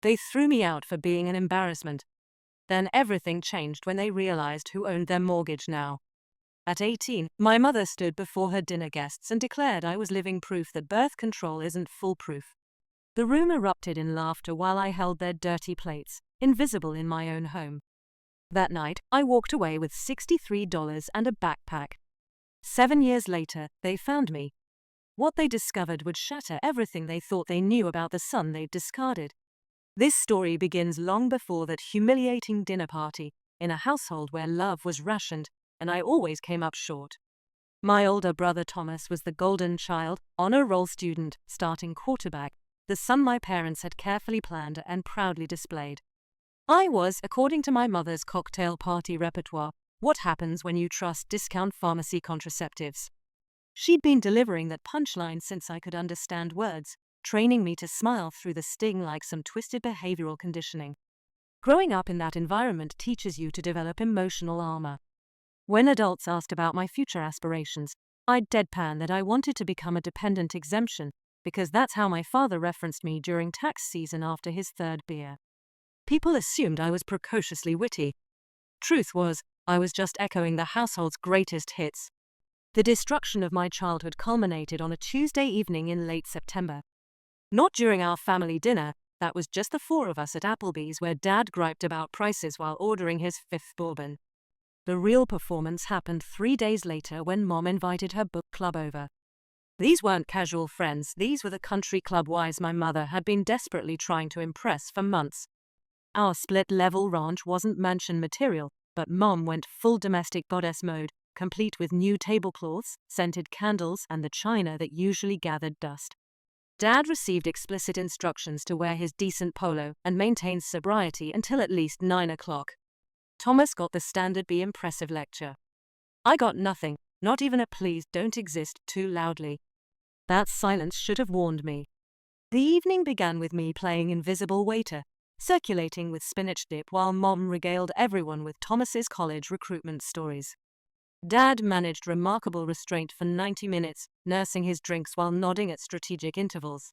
They threw me out for being an embarrassment. Then everything changed when they realized who owned their mortgage now. At 18, my mother stood before her dinner guests and declared I was living proof that birth control isn't foolproof. The room erupted in laughter while I held their dirty plates, invisible in my own home. That night, I walked away with $63 and a backpack. 7 years later, they found me. What they discovered would shatter everything they thought they knew about the son they'd discarded. This story begins long before that humiliating dinner party, in a household where love was rationed, and I always came up short. My older brother Thomas was the golden child, honor roll student, starting quarterback, the son my parents had carefully planned and proudly displayed. I was, according to my mother's cocktail party repertoire, what happens when you trust discount pharmacy contraceptives. She'd been delivering that punchline since I could understand words, training me to smile through the sting like some twisted behavioral conditioning. Growing up in that environment teaches you to develop emotional armor. When adults asked about my future aspirations, I'd deadpan that I wanted to become a dependent exemption, because that's how my father referenced me during tax season after his third beer. People assumed I was precociously witty. Truth was, I was just echoing the household's greatest hits. The destruction of my childhood culminated on a Tuesday evening in late September. Not during our family dinner, that was just the four of us at Applebee's where Dad griped about prices while ordering his fifth bourbon. The real performance happened 3 days later when Mom invited her book club over. These weren't casual friends, these were the country club wives my mother had been desperately trying to impress for months. Our split-level ranch wasn't mansion material, but Mom went full domestic goddess mode, complete with new tablecloths, scented candles, and the china that usually gathered dust. Dad received explicit instructions to wear his decent polo and maintain sobriety until at least 9 o'clock. Thomas got the standard be impressive lecture. I got nothing, not even a please don't exist too loudly. That silence should have warned me. The evening began with me playing invisible waiter, circulating with spinach dip while Mom regaled everyone with Thomas's college recruitment stories. Dad managed remarkable restraint for 90 minutes, nursing his drinks while nodding at strategic intervals.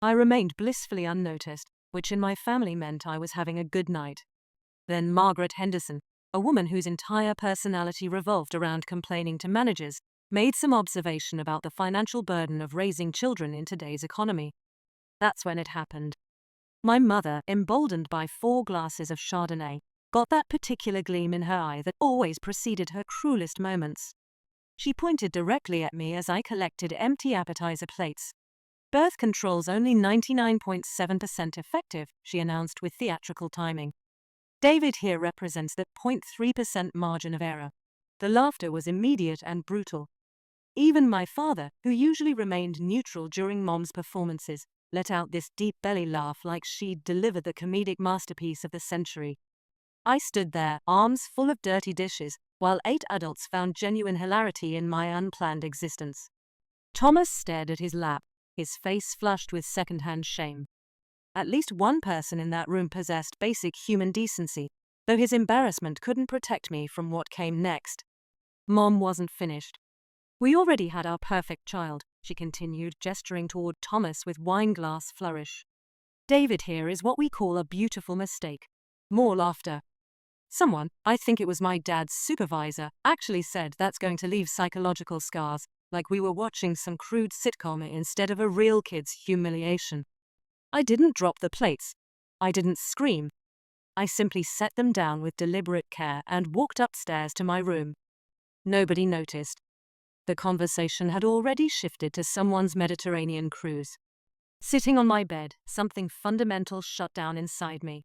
I remained blissfully unnoticed, which in my family meant I was having a good night. Then Margaret Henderson, a woman whose entire personality revolved around complaining to managers, made some observation about the financial burden of raising children in today's economy. That's when it happened. My mother, emboldened by 4 glasses of Chardonnay, got that particular gleam in her eye that always preceded her cruelest moments. She pointed directly at me as I collected empty appetizer plates. Birth control's only 99.7% effective, she announced with theatrical timing. David here represents that 0.3% margin of error. The laughter was immediate and brutal. Even my father, who usually remained neutral during Mom's performances, let out this deep belly laugh like she'd delivered the comedic masterpiece of the century. I stood there, arms full of dirty dishes, while 8 adults found genuine hilarity in my unplanned existence. Thomas stared at his lap, his face flushed with second-hand shame. At least one person in that room possessed basic human decency, though his embarrassment couldn't protect me from what came next. Mom wasn't finished. We already had our perfect child, she continued, gesturing toward Thomas with wine-glass flourish. David here is what we call a beautiful mistake. More laughter. Someone, I think it was my dad's supervisor, actually said that's going to leave psychological scars, like we were watching some crude sitcom instead of a real kid's humiliation. I didn't drop the plates. I didn't scream. I simply set them down with deliberate care and walked upstairs to my room. Nobody noticed. The conversation had already shifted to someone's Mediterranean cruise. Sitting on my bed, something fundamental shut down inside me.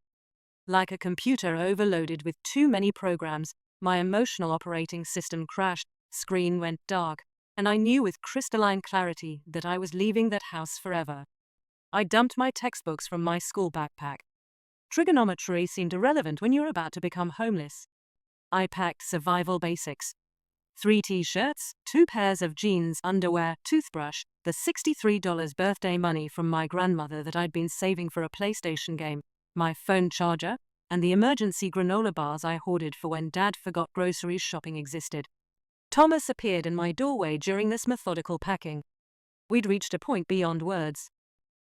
Like a computer overloaded with too many programs, my emotional operating system crashed, screen went dark, and I knew with crystalline clarity that I was leaving that house forever. I dumped my textbooks from my school backpack. Trigonometry seemed irrelevant when you're about to become homeless. I packed survival basics. 3 t-shirts, 2 pairs of jeans, underwear, toothbrush, the $63 birthday money from my grandmother that I'd been saving for a PlayStation game, my phone charger, and the emergency granola bars I hoarded for when Dad forgot grocery shopping existed. Thomas appeared in my doorway during this methodical packing. We'd reached a point beyond words.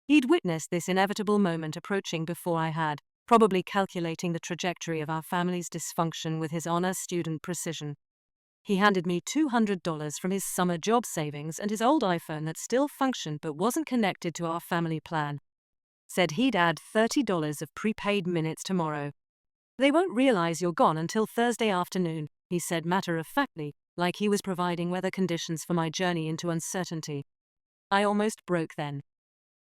He'd witnessed this inevitable moment approaching before I had, probably calculating the trajectory of our family's dysfunction with his honor student precision. He handed me $200 from his summer job savings and his old iPhone that still functioned but wasn't connected to our family plan. Said he'd add $30 of prepaid minutes tomorrow. They won't realize you're gone until Thursday afternoon, he said matter-of-factly, like he was providing weather conditions for my journey into uncertainty. I almost broke then.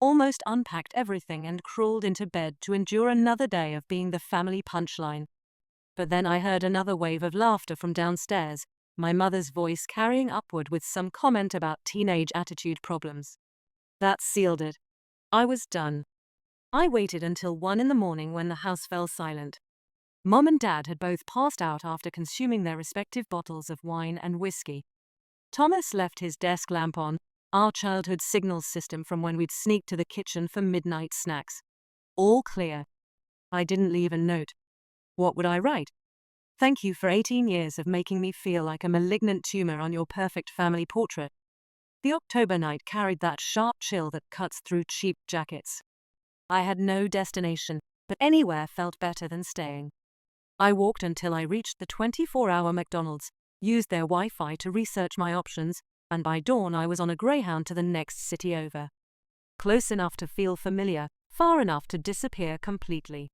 Almost unpacked everything and crawled into bed to endure another day of being the family punchline. But then I heard another wave of laughter from downstairs, my mother's voice carrying upward with some comment about teenage attitude problems. That sealed it. I was done. I waited until 1 a.m. when the house fell silent. Mom and Dad had both passed out after consuming their respective bottles of wine and whiskey. Thomas left his desk lamp on, our childhood signals system from when we'd sneak to the kitchen for midnight snacks. All clear. I didn't leave a note. What would I write? Thank you for 18 years of making me feel like a malignant tumor on your perfect family portrait. The October night carried that sharp chill that cuts through cheap jackets. I had no destination, but anywhere felt better than staying. I walked until I reached the 24-hour McDonald's, used their Wi-Fi to research my options, and by dawn I was on a Greyhound to the next city over. Close enough to feel familiar, far enough to disappear completely.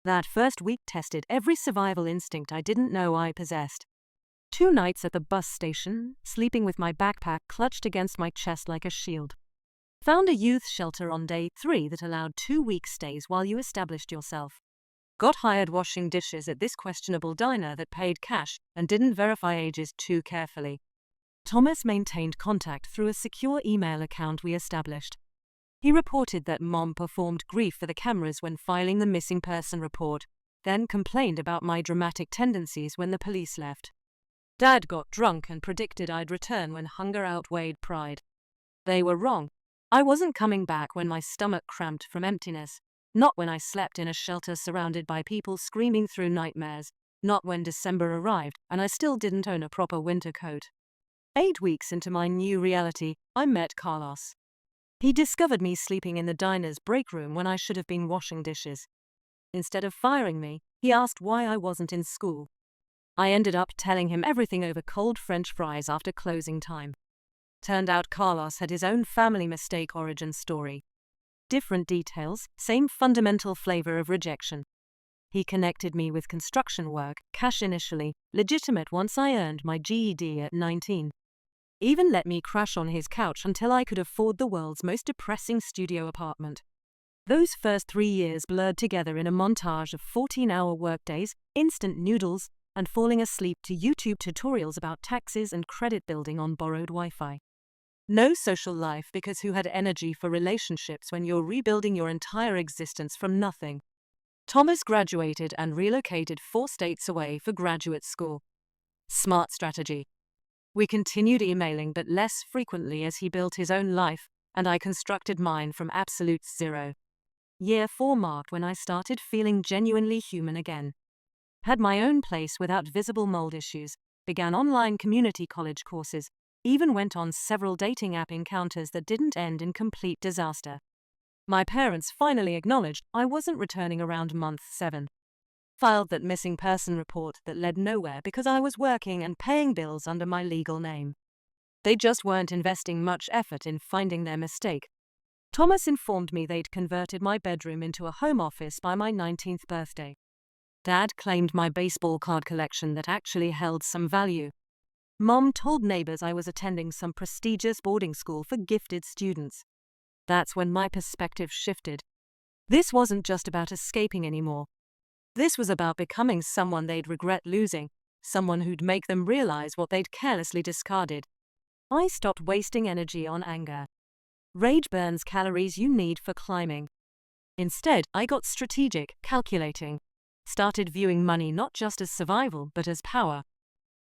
That first week tested every survival instinct I didn't know I possessed. 2 nights at the bus station, sleeping with my backpack clutched against my chest like a shield. Found a youth shelter on day 3 that allowed 2-week stays while you established yourself. Got hired washing dishes at this questionable diner that paid cash and didn't verify ages too carefully. Thomas maintained contact through a secure email account we established. He reported that Mom performed grief for the cameras when filing the missing person report, then complained about my dramatic tendencies when the police left. Dad got drunk and predicted I'd return when hunger outweighed pride. They were wrong. I wasn't coming back when my stomach cramped from emptiness. Not when I slept in a shelter surrounded by people screaming through nightmares. Not when December arrived and I still didn't own a proper winter coat. 8 weeks into my new reality, I met Carlos. He discovered me sleeping in the diner's break room when I should have been washing dishes. Instead of firing me, he asked why I wasn't in school. I ended up telling him everything over cold French fries after closing time. Turned out Carlos had his own family mistake origin story. Different details, same fundamental flavor of rejection. He connected me with construction work, cash initially, legitimate once I earned my GED at 19. Even let me crash on his couch until I could afford the world's most depressing studio apartment. Those first 3 years blurred together in a montage of 14-hour workdays, instant noodles, and falling asleep to YouTube tutorials about taxes and credit building on borrowed Wi-Fi. No social life because who had energy for relationships when you're rebuilding your entire existence from nothing? Thomas graduated and relocated 4 states away for graduate school. Smart strategy. We continued emailing but less frequently as he built his own life, and I constructed mine from absolute zero. Year 4 marked when I started feeling genuinely human again. Had my own place without visible mold issues, began online community college courses, even went on several dating app encounters that didn't end in complete disaster. My parents finally acknowledged I wasn't returning around month 7. Filed that missing person report that led nowhere because I was working and paying bills under my legal name. They just weren't investing much effort in finding their mistake. Thomas informed me they'd converted my bedroom into a home office by my 19th birthday. Dad claimed my baseball card collection that actually held some value. Mom told neighbors I was attending some prestigious boarding school for gifted students. That's when my perspective shifted. This wasn't just about escaping anymore. This was about becoming someone they'd regret losing, someone who'd make them realize what they'd carelessly discarded. I stopped wasting energy on anger. Rage burns calories you need for climbing. Instead, I got strategic, calculating. Started viewing money not just as survival but as power.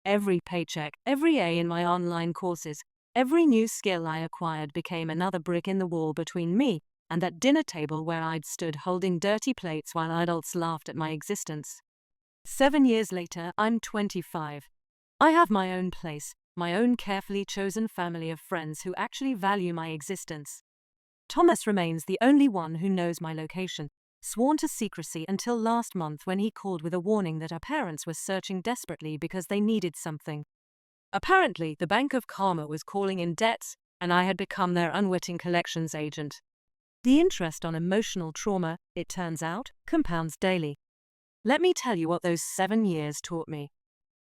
Every paycheck, every A in my online courses, every new skill I acquired became another brick in the wall between me and that dinner table where I'd stood holding dirty plates while adults laughed at my existence. 7 years later, I'm 25. I have my own place, my own carefully chosen family of friends who actually value my existence. Thomas remains the only one who knows my location, sworn to secrecy until last month when he called with a warning that our parents were searching desperately because they needed something. Apparently, the Bank of Karma was calling in debts, and I had become their unwitting collections agent. The interest on emotional trauma, it turns out, compounds daily. Let me tell you what those 7 years taught me.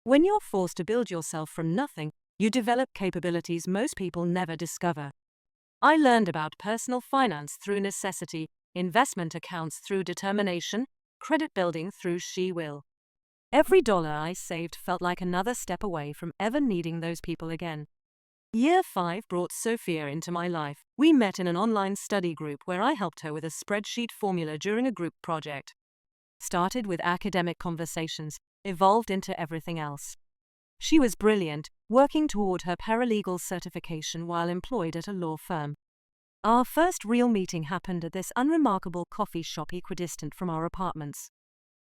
When you're forced to build yourself from nothing, you develop capabilities most people never discover. I learned about personal finance through necessity, investment accounts through determination, credit building through she will. Every dollar I saved felt like another step away from ever needing those people again. Year 5 brought Sophia into my life. We met in an online study group where I helped her with a spreadsheet formula during a group project. Started with academic conversations, evolved into everything else. She was brilliant, working toward her paralegal certification while employed at a law firm. Our first real meeting happened at this unremarkable coffee shop equidistant from our apartments.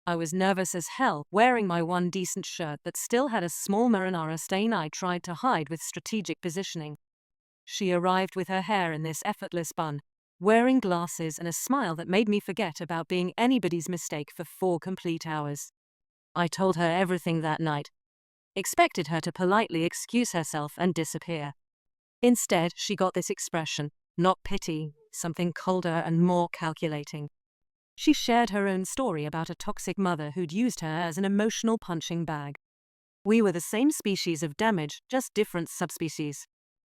I was nervous as hell, wearing my one decent shirt that still had a small marinara stain I tried to hide with strategic positioning. She arrived with her hair in this effortless bun, wearing glasses and a smile that made me forget about being anybody's mistake for 4 complete hours. I told her everything that night. Expected her to politely excuse herself and disappear. Instead, she got this expression, not pity, something colder and more calculating. She shared her own story about a toxic mother who'd used her as an emotional punching bag. We were the same species of damage, just different subspecies.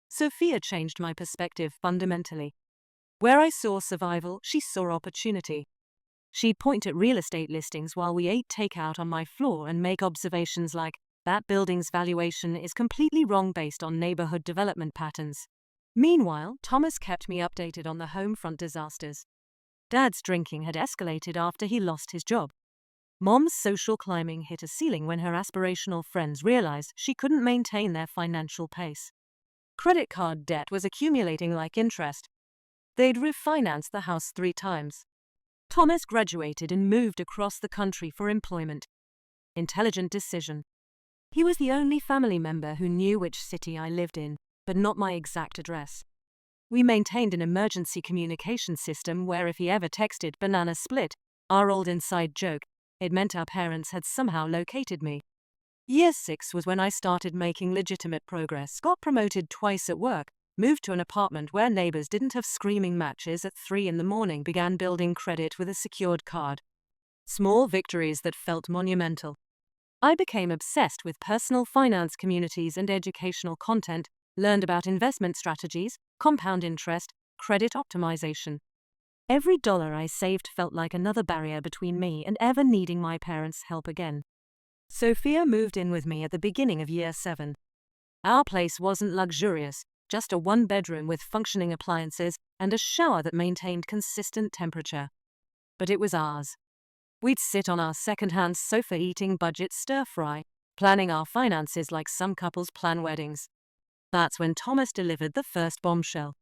Sophia changed my perspective fundamentally. Where I saw survival, she saw opportunity. She'd point at real estate listings while we ate takeout on my floor and make observations like, that building's valuation is completely wrong based on neighborhood development patterns. Meanwhile, Thomas kept me updated on the home front disasters. Dad's drinking had escalated after he lost his job. Mom's social climbing hit a ceiling when her aspirational friends realized she couldn't maintain their financial pace. Credit card debt was accumulating like interest. They'd refinanced the house 3 times. Thomas graduated and moved across the country for employment. Intelligent decision. He was the only family member who knew which city I lived in, but not my exact address. We maintained an emergency communication system where if he ever texted banana split, our old inside joke, it meant our parents had somehow located me. Year 6 was when I started making legitimate progress, got promoted twice at work, moved to an apartment where neighbors didn't have screaming matches at 3 in the morning, began building credit with a secured card. Small victories that felt monumental. I became obsessed with personal finance communities and educational content, learned about investment strategies, compound interest, credit optimization. Every dollar I saved felt like another barrier between me and ever needing my parents' help again. Sophia moved in with me at the beginning of year 7. Our place wasn't luxurious, just a 1-bedroom with functioning appliances and a shower that maintained consistent temperature. But it was ours. We'd sit on our second-hand sofa eating budget stir-fry, planning our finances like some couples plan weddings. That's when Thomas delivered the first bombshell.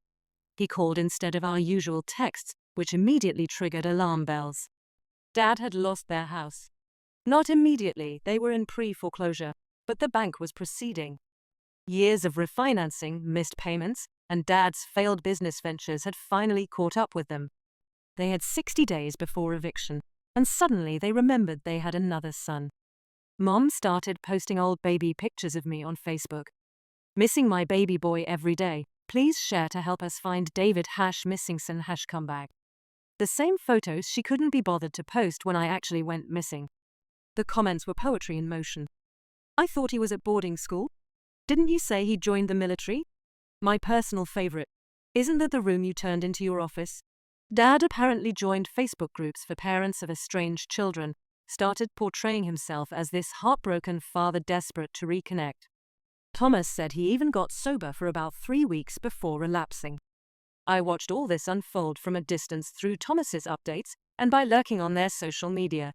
He called instead of our usual texts, which immediately triggered alarm bells. Dad had lost their house. Not immediately, they were in pre-foreclosure, but the bank was proceeding. Years of refinancing, missed payments, and Dad's failed business ventures had finally caught up with them. They had 60 days before eviction, and suddenly they remembered they had another son. Mom started posting old baby pictures of me on Facebook. Missing my baby boy every day. Please share to help us find David #missingson #comeback. The same photos she couldn't be bothered to post when I actually went missing. The comments were poetry in motion. I thought he was at boarding school. Didn't you say he joined the military? My personal favorite. Isn't that the room you turned into your office? Dad apparently joined Facebook groups for parents of estranged children, started portraying himself as this heartbroken father desperate to reconnect. Thomas said he even got sober for about 3 weeks before relapsing. I watched all this unfold from a distance through Thomas's updates and by lurking on their social media.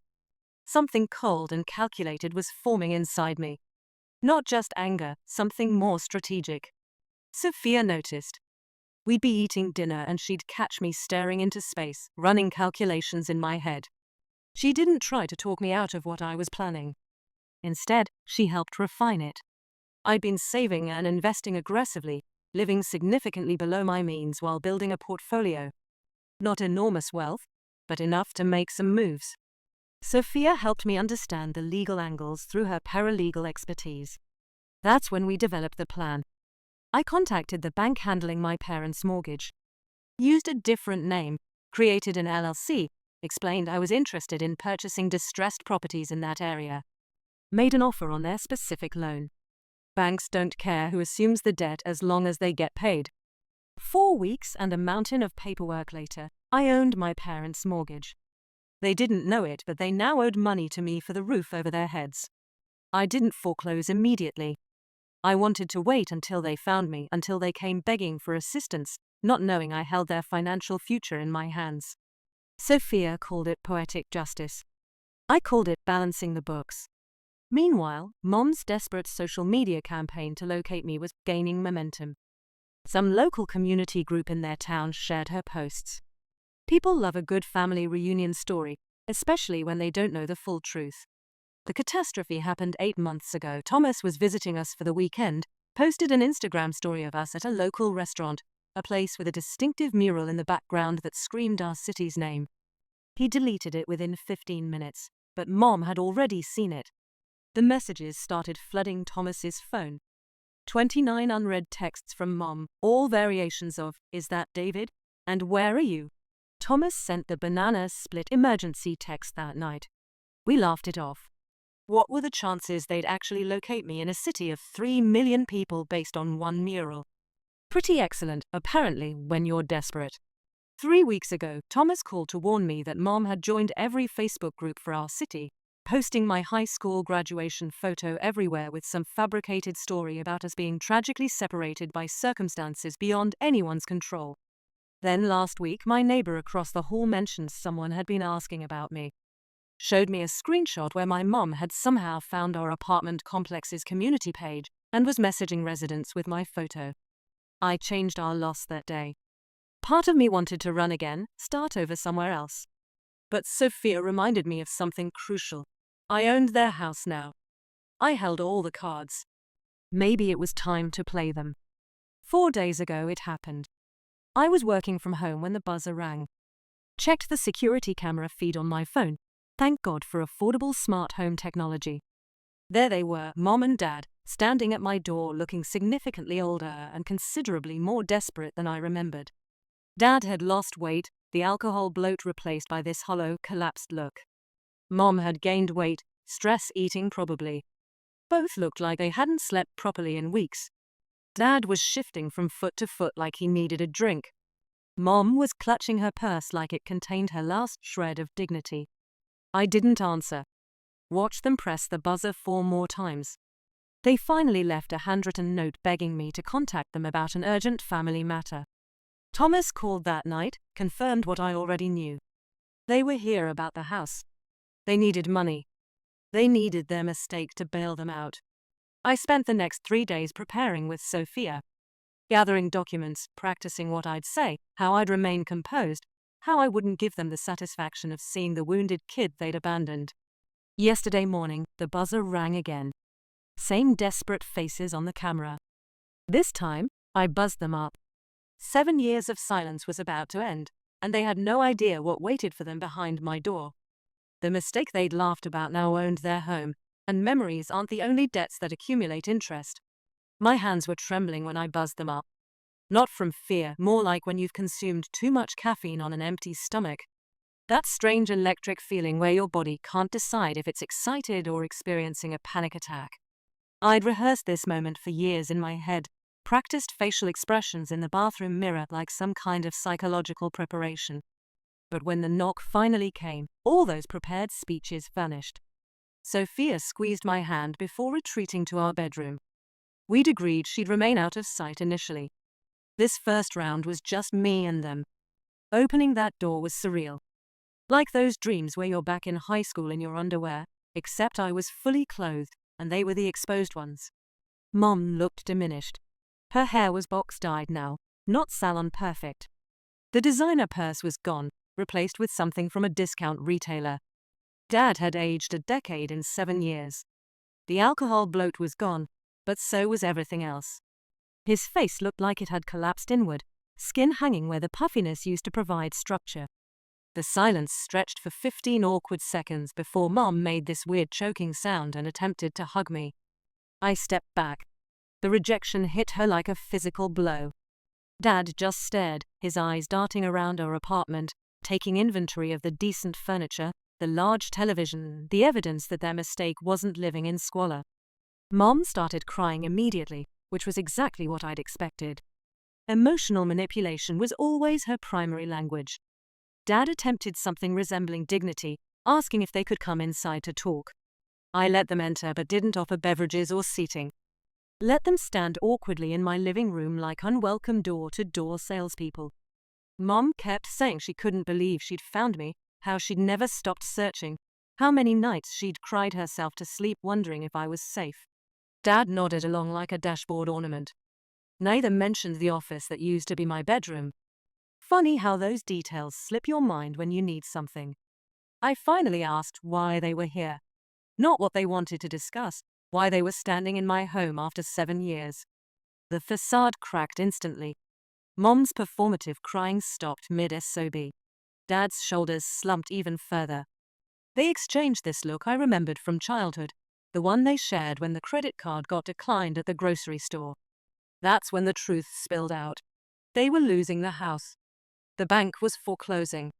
Something cold and calculated was forming inside me. Not just anger, something more strategic. Sophia noticed. We'd be eating dinner and she'd catch me staring into space, running calculations in my head. She didn't try to talk me out of what I was planning. Instead, she helped refine it. I'd been saving and investing aggressively, living significantly below my means while building a portfolio. Not enormous wealth, but enough to make some moves. Sophia helped me understand the legal angles through her paralegal expertise. That's when we developed the plan. I contacted the bank handling my parents' mortgage. Used a different name, created an LLC, explained I was interested in purchasing distressed properties in that area. Made an offer on their specific loan. Banks don't care who assumes the debt as long as they get paid. 4 weeks and a mountain of paperwork later, I owned my parents' mortgage. They didn't know it, but they now owed money to me for the roof over their heads. I didn't foreclose immediately. I wanted to wait until they found me, until they came begging for assistance, not knowing I held their financial future in my hands. Sophia called it poetic justice. I called it balancing the books. Meanwhile, Mom's desperate social media campaign to locate me was gaining momentum. Some local community group in their town shared her posts. People love a good family reunion story, especially when they don't know the full truth. The catastrophe happened 8 months ago. Thomas was visiting us for the weekend, posted an Instagram story of us at a local restaurant, a place with a distinctive mural in the background that screamed our city's name. He deleted it within 15 minutes, but Mom had already seen it. The messages started flooding Thomas's phone. 29 unread texts from Mom, all variations of, "Is that David?" and "Where are you?" Thomas sent the banana split emergency text that night. We laughed it off. What were the chances they'd actually locate me in a city of 3 million people based on one mural? Pretty excellent, apparently, when you're desperate. 3 weeks ago, Thomas called to warn me that Mom had joined every Facebook group for our city, posting my high school graduation photo everywhere with some fabricated story about us being tragically separated by circumstances beyond anyone's control. Then last week, my neighbor across the hall mentioned someone had been asking about me. Showed me a screenshot where my mom had somehow found our apartment complex's community page and was messaging residents with my photo. I changed our loss that day. Part of me wanted to run again, start over somewhere else. But Sophia reminded me of something crucial. I owned their house now. I held all the cards. Maybe it was time to play them. 4 days ago it happened. I was working from home when the buzzer rang. Checked the security camera feed on my phone. Thank God for affordable smart home technology. There they were, Mom and Dad, standing at my door looking significantly older and considerably more desperate than I remembered. Dad had lost weight, the alcohol bloat replaced by this hollow, collapsed look. Mom had gained weight, stress eating probably. Both looked like they hadn't slept properly in weeks. Dad was shifting from foot to foot like he needed a drink. Mom was clutching her purse like it contained her last shred of dignity. I didn't answer. Watched them press the buzzer 4 more times. They finally left a handwritten note begging me to contact them about an urgent family matter. Thomas called that night, confirmed what I already knew. They were here about the house. They needed money. They needed their mistake to bail them out. I spent the next 3 days preparing with Sophia. Gathering documents, practicing what I'd say, how I'd remain composed, how I wouldn't give them the satisfaction of seeing the wounded kid they'd abandoned. Yesterday morning, the buzzer rang again. Same desperate faces on the camera. This time, I buzzed them up. 7 years of silence was about to end, and they had no idea what waited for them behind my door. The mistake they'd laughed about now owned their home, and memories aren't the only debts that accumulate interest. My hands were trembling when I buzzed them up. Not from fear, more like when you've consumed too much caffeine on an empty stomach. That strange electric feeling where your body can't decide if it's excited or experiencing a panic attack. I'd rehearsed this moment for years in my head, practiced facial expressions in the bathroom mirror like some kind of psychological preparation. But when the knock finally came, all those prepared speeches vanished. Sophia squeezed my hand before retreating to our bedroom. We'd agreed she'd remain out of sight initially. This first round was just me and them. Opening that door was surreal. Like those dreams where you're back in high school in your underwear, except I was fully clothed, and they were the exposed ones. Mom looked diminished. Her hair was box-dyed now, not salon perfect. The designer purse was gone, replaced with something from a discount retailer. Dad had aged a decade in 7 years. The alcohol bloat was gone, but so was everything else. His face looked like it had collapsed inward, skin hanging where the puffiness used to provide structure. The silence stretched for 15 awkward seconds before Mom made this weird choking sound and attempted to hug me. I stepped back. The rejection hit her like a physical blow. Dad just stared, his eyes darting around our apartment, taking inventory of the decent furniture, the large television, the evidence that their mistake wasn't living in squalor. Mom started crying immediately, which was exactly what I'd expected. Emotional manipulation was always her primary language. Dad attempted something resembling dignity, asking if they could come inside to talk. I let them enter but didn't offer beverages or seating. Let them stand awkwardly in my living room like unwelcome door-to-door salespeople. Mom kept saying she couldn't believe she'd found me, how she'd never stopped searching, how many nights she'd cried herself to sleep wondering if I was safe. Dad nodded along like a dashboard ornament. Neither mentioned the office that used to be my bedroom. Funny how those details slip your mind when you need something. I finally asked why they were here. Not what they wanted to discuss, why they were standing in my home after 7 years. The facade cracked instantly. Mom's performative crying stopped mid-SOB. Dad's shoulders slumped even further. They exchanged this look I remembered from childhood, the one they shared when the credit card got declined at the grocery store. That's when the truth spilled out. They were losing the house. The bank was foreclosing.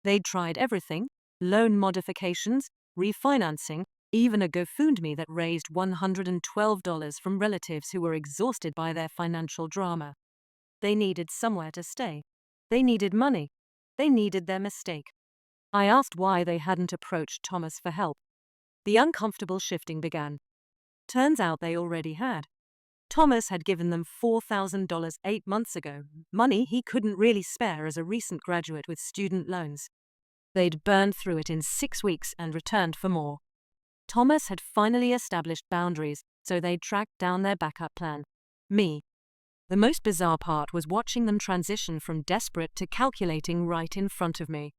They'd tried everything: loan modifications, refinancing, even a GoFundMe that raised $112 from relatives who were exhausted by their financial drama. They needed somewhere to stay. They needed money. They needed their mistake. I asked why they hadn't approached Thomas for help. The uncomfortable shifting began. Turns out they already had. Thomas had given them $4,000 8 months ago, money he couldn't really spare as a recent graduate with student loans. They'd burned through it in 6 weeks and returned for more. Thomas had finally established boundaries, so they'd tracked down their backup plan: me. The most bizarre part was watching them transition from desperate to calculating right in front of me.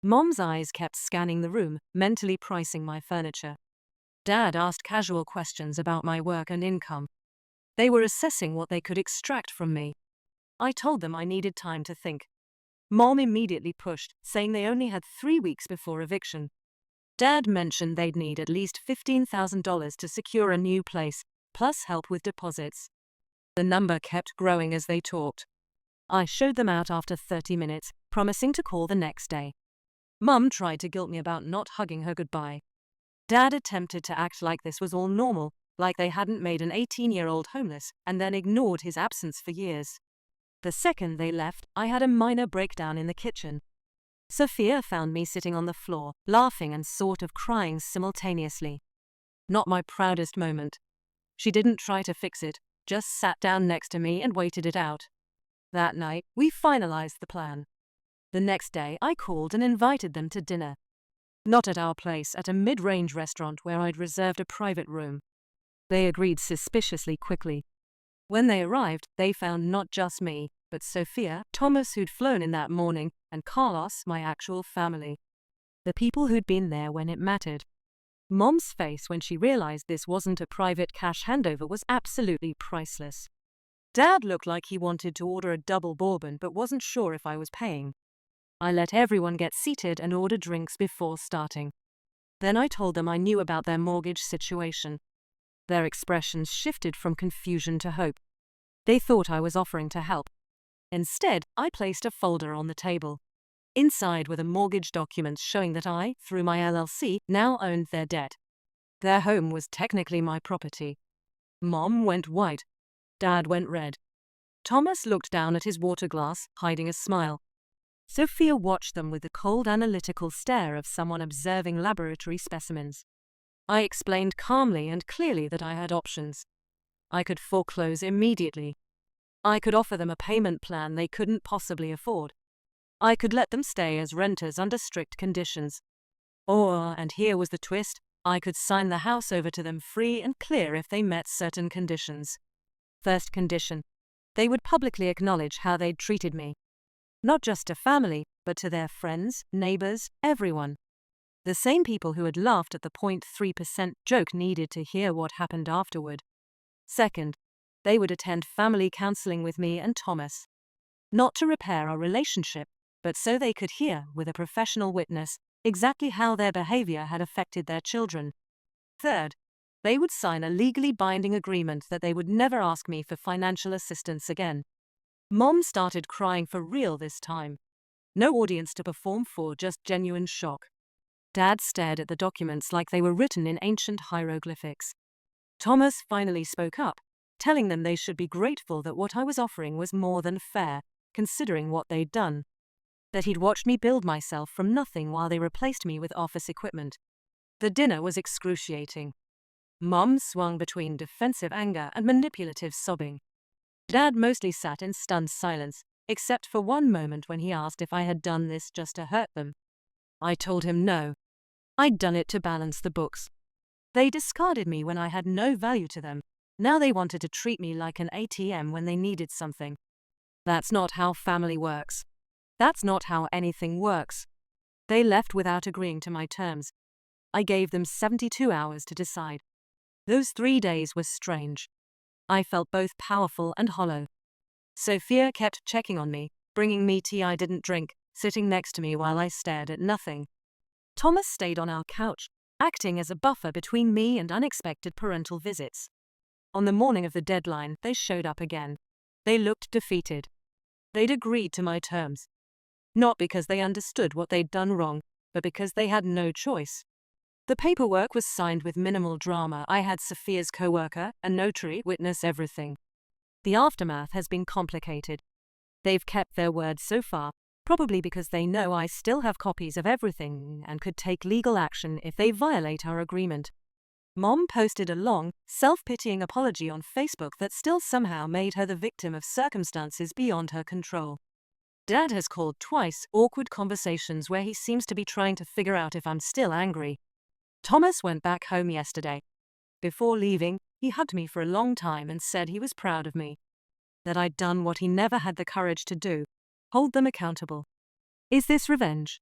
Mom's eyes kept scanning the room, mentally pricing my furniture. Dad asked casual questions about my work and income. They were assessing what they could extract from me. I told them I needed time to think. Mom immediately pushed, saying they only had 3 weeks before eviction. Dad mentioned they'd need at least $15,000 to secure a new place, plus help with deposits. The number kept growing as they talked. I showed them out after 30 minutes, promising to call the next day. Mum tried to guilt me about not hugging her goodbye. Dad attempted to act like this was all normal, like they hadn't made an 18-year-old homeless, and then ignored his absence for years. The second they left, I had a minor breakdown in the kitchen. Sophia found me sitting on the floor, laughing and sort of crying simultaneously. Not my proudest moment. She didn't try to fix it, just sat down next to me and waited it out. That night, we finalized the plan. The next day, I called and invited them to dinner. Not at our place, at a mid-range restaurant where I'd reserved a private room. They agreed suspiciously quickly. When they arrived, they found not just me, but Sophia, Thomas who'd flown in that morning, and Carlos, my actual family. The people who'd been there when it mattered. Mom's face when she realized this wasn't a private cash handover was absolutely priceless. Dad looked like he wanted to order a double bourbon but wasn't sure if I was paying. I let everyone get seated and order drinks before starting. Then I told them I knew about their mortgage situation. Their expressions shifted from confusion to hope. They thought I was offering to help. Instead, I placed a folder on the table. Inside were the mortgage documents showing that I, through my LLC, now owned their debt. Their home was technically my property. Mom went white. Dad went red. Thomas looked down at his water glass, hiding a smile. Sophia watched them with the cold analytical stare of someone observing laboratory specimens. I explained calmly and clearly that I had options. I could foreclose immediately. I could offer them a payment plan they couldn't possibly afford. I could let them stay as renters under strict conditions. Or, and here was the twist, I could sign the house over to them free and clear if they met certain conditions. First condition: they would publicly acknowledge how they'd treated me. Not just to family, but to their friends, neighbors, everyone. The same people who had laughed at the 0.3% joke needed to hear what happened afterward. Second, They would attend family counseling with me and Thomas. Not to repair our relationship, but so they could hear, with a professional witness, exactly how their behavior had affected their children. Third, they would sign a legally binding agreement that they would never ask me for financial assistance again. Mom started crying for real this time. No audience to perform for, just genuine shock. Dad stared at the documents like they were written in ancient hieroglyphics. Thomas finally spoke up, telling them they should be grateful that what I was offering was more than fair, considering what they'd done. That he'd watched me build myself from nothing while they replaced me with office equipment. The dinner was excruciating. Mom swung between defensive anger and manipulative sobbing. Dad mostly sat in stunned silence, except for one moment when he asked if I had done this just to hurt them. I told him no. I'd done it to balance the books. They discarded me when I had no value to them. Now they wanted to treat me like an ATM when they needed something. That's not how family works. That's not how anything works. They left without agreeing to my terms. I gave them 72 hours to decide. Those 3 days were strange. I felt both powerful and hollow. Sophia kept checking on me, bringing me tea I didn't drink, sitting next to me while I stared at nothing. Thomas stayed on our couch, acting as a buffer between me and unexpected parental visits. On the morning of the deadline, they showed up again. They looked defeated. They'd agreed to my terms. Not because they understood what they'd done wrong, but because they had no choice. The paperwork was signed with minimal drama. I had Sophia's co-worker, a notary, witness everything. The aftermath has been complicated. They've kept their word so far, probably because they know I still have copies of everything and could take legal action if they violate our agreement. Mom posted a long, self-pitying apology on Facebook that still somehow made her the victim of circumstances beyond her control. Dad has called twice, awkward conversations where he seems to be trying to figure out if I'm still angry. Thomas went back home yesterday. Before leaving, he hugged me for a long time and said he was proud of me. That I'd done what he never had the courage to do, hold them accountable. Is this revenge?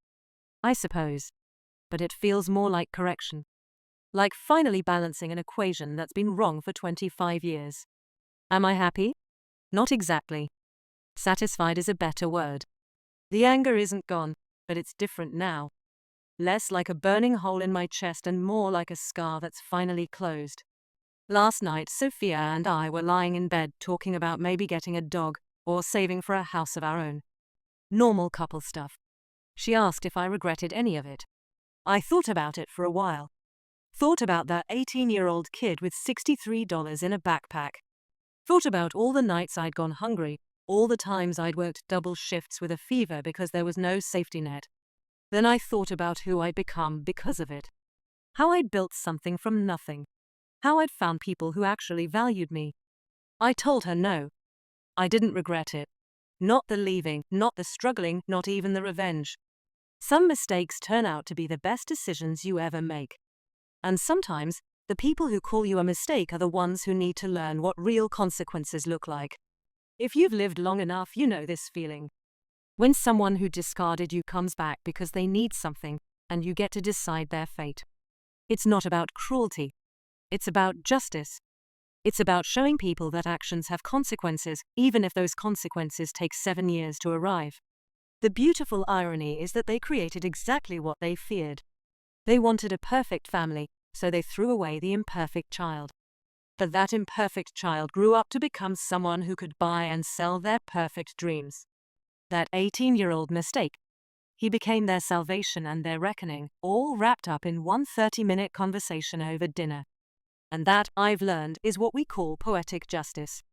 I suppose. But it feels more like correction. Like finally balancing an equation that's been wrong for 25 years. Am I happy? Not exactly. Satisfied is a better word. The anger isn't gone, but it's different now. Less like a burning hole in my chest and more like a scar that's finally closed. Last night, Sophia and I were lying in bed talking about maybe getting a dog or saving for a house of our own. Normal couple stuff. She asked if I regretted any of it. I thought about it for a while. Thought about that 18-year-old kid with $63 in a backpack. Thought about all the nights I'd gone hungry, all the times I'd worked double shifts with a fever because there was no safety net. Then I thought about who I'd become because of it. How I'd built something from nothing. How I'd found people who actually valued me. I told her no. I didn't regret it. Not the leaving, not the struggling, not even the revenge. Some mistakes turn out to be the best decisions you ever make. And sometimes, the people who call you a mistake are the ones who need to learn what real consequences look like. If you've lived long enough, you know this feeling. When someone who discarded you comes back because they need something, and you get to decide their fate. It's not about cruelty. It's about justice. It's about showing people that actions have consequences, even if those consequences take 7 years to arrive. The beautiful irony is that they created exactly what they feared. They wanted a perfect family, so they threw away the imperfect child. But that imperfect child grew up to become someone who could buy and sell their perfect dreams. That 18-year-old mistake. He became their salvation and their reckoning, all wrapped up in one 30-minute conversation over dinner. And that, I've learned, is what we call poetic justice.